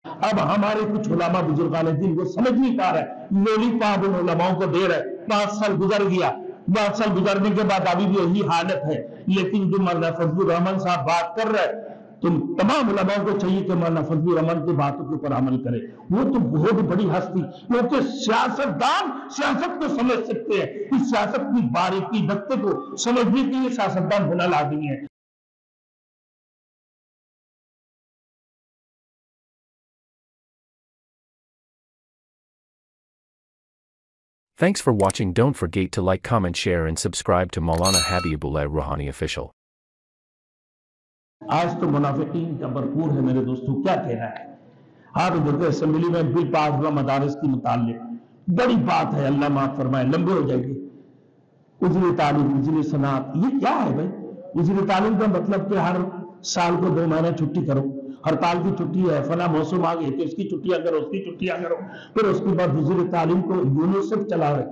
اب ہمارے کچھ علماء بزرگان دین وہ سمجھ نہیں پا رہے، لولی پاپ ان علماؤں کو دے رہے، 5 سال گزر گیا، 5 سال گزرنے کے بعد ابھی بھی یہی حالت ہے۔ لیکن جو مولانا فضل الرحمان صاحب بات کر رہے، تم تمام علماء کو چاہیے کہ مولانا فضل الرحمان کی باتوں کے اوپر عمل کرے۔ وہ تو بہت بڑی ہستی، کیونکہ سیاستدان سیاست کو سمجھ سکتے ہیں، اس سیاست کی باریکی نقطے کو سمجھنے کے لیے سیاستدان ہونا لازمی ہے۔ Thanks for watching. Don't forget to like, comment, share and subscribe to Maulana Habibullah Ruhani Official. آج تو منافقین کا بھرپور ہے میرے دوستوں، کیا کہنا ہے۔ آپ دیکھیں اسمبلی میں بل پاس ہوا مدارس کی متعلق، بڑی بات ہے، اللہ معاف فرمائے، لمبے ہو جائے گی۔ وزیر تعلیم، وزیر صنعت، یہ کیا ہے بھائی؟ وزیر تعلیم کا مطلب کہ ہر سال کو 2 مہینے چھٹی کرو، ہڑتال کی چھٹی ہے، فلاں موسم آ گئی تو اس کی چھٹیاں کرو، اس کی چھٹیاں کرو، پھر اس کے بعد وزیر تعلیم کو یونیسیف چلا رہے،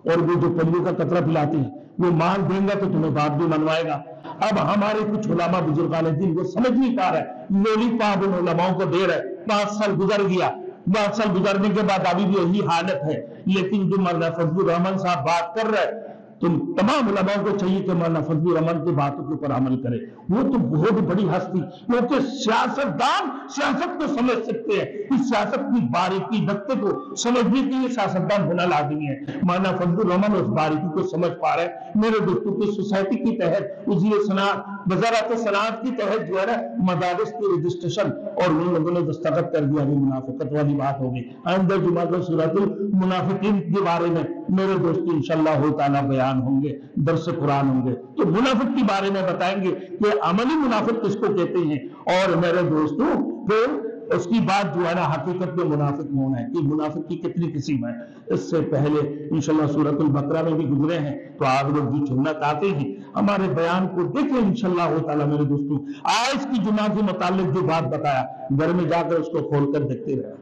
اور وہ جو پولیو کا قطرہ پلاتی ہے وہ مان دیں گا تو تمہیں بات بھی منوائے گا۔ اب ہمارے کچھ علماء بزرگان دین وہ سمجھ نہیں پا رہے، لولی پاپ ان علماؤں کو دے رہے، 5 سال گزر گیا، 5 سال گزرنے کے بعد ابھی بھی یہی حالت ہے۔ لیکن جو مولانا فضل الرحمان صاحب بات کر رہے، تم تمام علماء کو چاہیے کہ مولانا فضل الرحمان کی باتوں کے اوپر عمل کرے۔ وہ تو بہت بڑی ہستی، کیونکہ سیاستدان سیاست کو سمجھ سکتے ہیں، اس سیاست کی باریکی نقطے کو سمجھنے کے لیے سیاستدان ہونا لازمی ہے۔ مولانا فضل الرحمان اس باریکی کو سمجھ پا رہے ہیں۔ میرے دوستوں کی سوسائٹی کی تحت وزیر صنعت، وزارت صنعت کی تحت جو ہے نا مدارس کی رجسٹریشن، اور ان لوگوں نے دستخط کر دیا، منافقت والی بات ہوگی۔ آئندہ جمعہ کو سورۃ المنافقین کے بارے میں میرے دوست انشاءاللہ تعالی بیان ہوں گے، درس قرآن ہوں گے، تو منافق کے بارے میں بتائیں گے کہ عملی منافق کس کو کہتے ہیں، اور میرے دوستوں پھر اس کی بات جو ہے نا حقیقت میں منافق ہونا ہے کہ منافق کی کتنی قسم ہے۔ اس سے پہلے انشاءاللہ سورۃ البقرہ میں بھی گزرے ہیں، تو آپ لوگ بھی سننا چاہتے ہیں ہمارے بیان کو دیکھیں انشاءاللہ تعالی۔ میرے دوستوں آج کی جمعہ کے متعلق جو بات بتایا، گھر میں جا کر اس کو کھول کر دیکھتے رہے،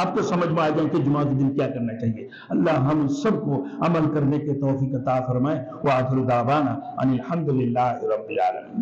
آپ کو سمجھ میں آئے گا کہ جمعہ کے دن کیا کرنا چاہیے۔ اللہ ہم سب کو عمل کرنے کے توفیق عطا فرمائے۔ وآخر دعوانا ان الحمد للہ رب العالمین۔